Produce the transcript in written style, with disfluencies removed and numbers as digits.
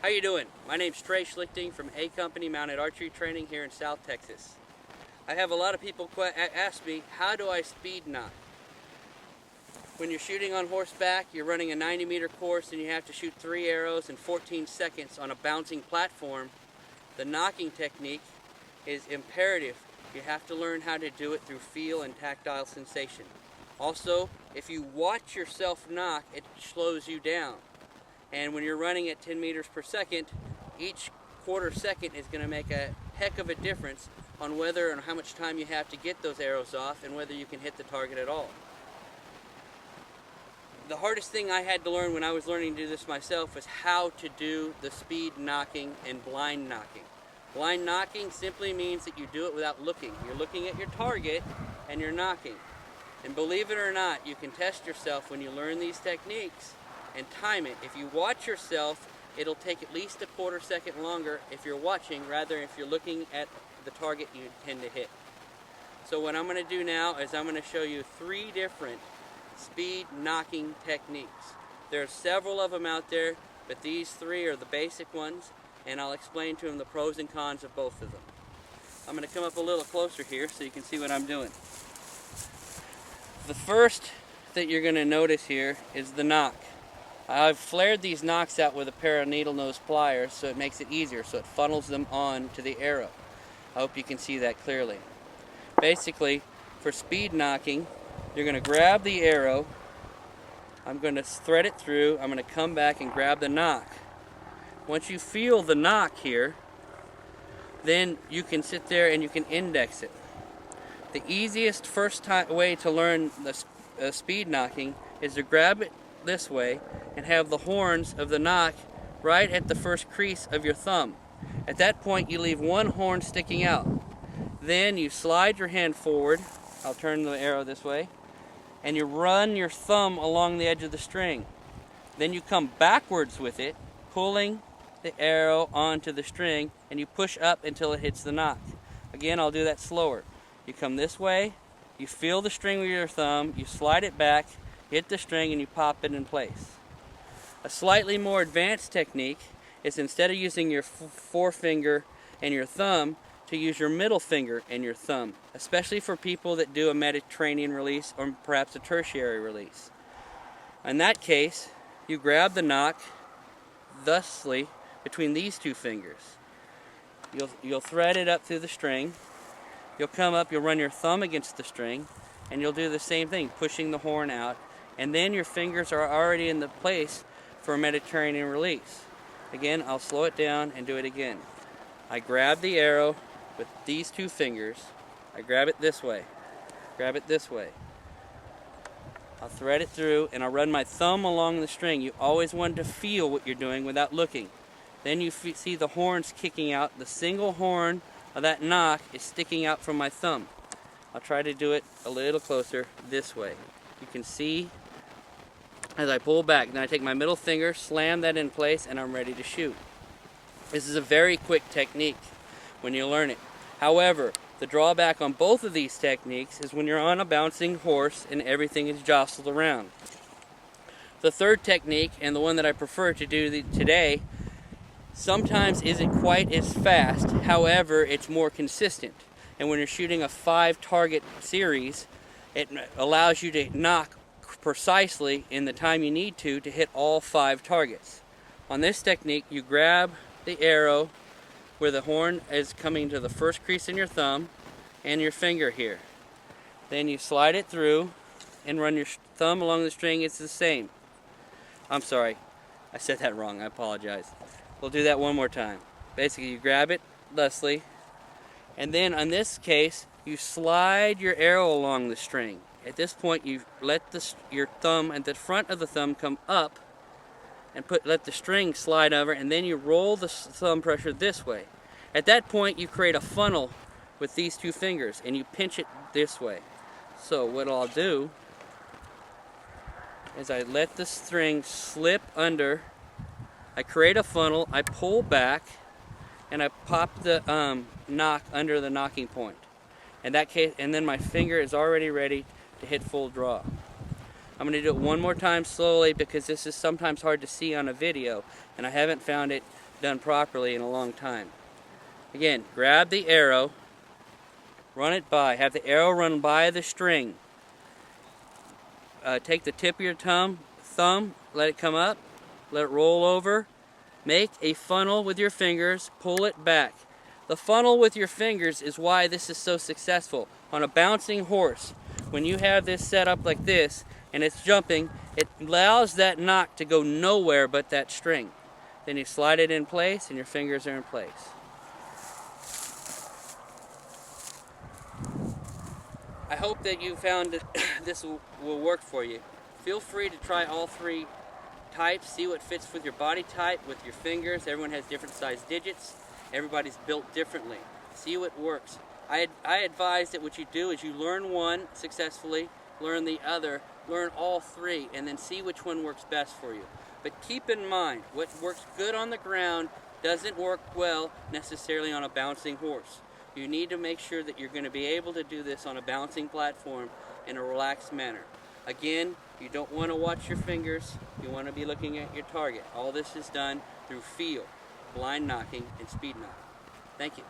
How you doing? My name's Trey Schlichting from A Company Mounted Archery Training here in South Texas. I have a lot of people ask me, how do I speed knock? When you're shooting on horseback, you're running a 90-meter course and you have to shoot 3 arrows in 14 seconds on a bouncing platform. The knocking technique is imperative. You have to learn how to do it through feel and tactile sensation. Also, if you watch yourself knock, it slows you down. And when you're running at 10 meters per second, each quarter second is going to make a heck of a difference on whether and how much time you have to get those arrows off and whether you can hit the target at all. The hardest thing I had to learn when I was learning to do this myself was how to do the speed knocking and blind knocking. Blind knocking simply means that you do it without looking. You're looking at your target and you're knocking. And believe it or not, you can test yourself when you learn these techniques and time it. If you watch yourself, it'll take at least a quarter second longer if you're watching rather than if you're looking at the target you intend to hit. So what I'm going to do now is I'm going to show you 3 different speed knocking techniques. There are several of them out there, but these 3 are the basic ones, and I'll explain to them the pros and cons of both of them. I'm going to come up a little closer here so you can see what I'm doing. The first that you're going to notice here is the knock. I've flared these knocks out with a pair of needle nose pliers so it makes it easier, so it funnels them on to the arrow. I hope you can see that clearly. Basically, for speed knocking, you're going to grab the arrow, I'm going to thread it through, I'm going to come back and grab the knock. Once you feel the knock here, then you can sit there and you can index it. The easiest way to learn the speed knocking is to grab it this way and have the horns of the knock right at the first crease of your thumb. At that point you leave one horn sticking out. Then you slide your hand forward, I'll turn the arrow this way, and you run your thumb along the edge of the string. Then you come backwards with it, pulling the arrow onto the string, and you push up until it hits the knock. Again, I'll do that slower. You come this way, you feel the string with your thumb, you slide it back, hit the string, and you pop it in place. A slightly more advanced technique is instead of using your forefinger and your thumb, to use your middle finger and your thumb, especially for people that do a Mediterranean release or perhaps a tertiary release. In that case, you grab the knock thusly between these 2 fingers. You'll thread it up through the string. You'll come up, you'll run your thumb against the string, and you'll do the same thing, pushing the horn out, and then your fingers are already in the place for a Mediterranean release. Again, I'll slow it down and do it again. I grab the arrow with these 2 fingers. I grab it this way. Grab it this way. I'll thread it through and I'll run my thumb along the string. You always want to feel what you're doing without looking. Then you see the horns kicking out. The single horn of that knock is sticking out from my thumb. I'll try to do it a little closer this way. You can see as I pull back. Then I take my middle finger, slam that in place, and I'm ready to shoot. This is a very quick technique when you learn it. However, the drawback on both of these techniques is when you're on a bouncing horse and everything is jostled around. The third technique, and the one that I prefer to do today, sometimes isn't quite as fast. However, it's more consistent. And when you're shooting a 5-target series, it allows you to knock precisely in the time you need to hit all 5 targets. On this technique, you grab the arrow where the horn is coming to the first crease in your thumb and your finger here. Then you slide it through and run your thumb along the string. It's the same. I'm sorry, I said that wrong. I apologize. We'll do that one more time. Basically, you grab it thusly, and then in this case, you slide your arrow along the string. At this point, you let your thumb at the front of the thumb come up and let the string slide over, and then you roll the thumb pressure this way. At that point, you create a funnel with these 2 fingers, and you pinch it this way. So what I'll do is I let the string slip under, I create a funnel, I pull back, and I pop the knock under the knocking point. In that case, and then my finger is already ready to hit full draw. I'm going to do it one more time slowly because this is sometimes hard to see on a video, and I haven't found it done properly in a long time. Again, grab the arrow, run it by, have the arrow run by the string. Take the tip of your thumb, let it come up, let it roll over, make a funnel with your fingers, pull it back. The funnel with your fingers is why this is so successful. On a bouncing horse, when you have this set up like this and it's jumping, it allows that knock to go nowhere but that string. Then you slide it in place and your fingers are in place. I hope that you found that this will work for you. Feel free to try all three types, see what fits with your body type, with your fingers. Everyone has different size digits. Everybody's built differently. See what works. I advise that what you do is you learn one successfully, learn the other, learn all three, and then see which one works best for you. But keep in mind, what works good on the ground doesn't work well necessarily on a bouncing horse. You need to make sure that you're going to be able to do this on a bouncing platform in a relaxed manner. Again, you don't want to watch your fingers. You want to be looking at your target. All this is done through feel, blind knocking, and speed knocking. Thank you.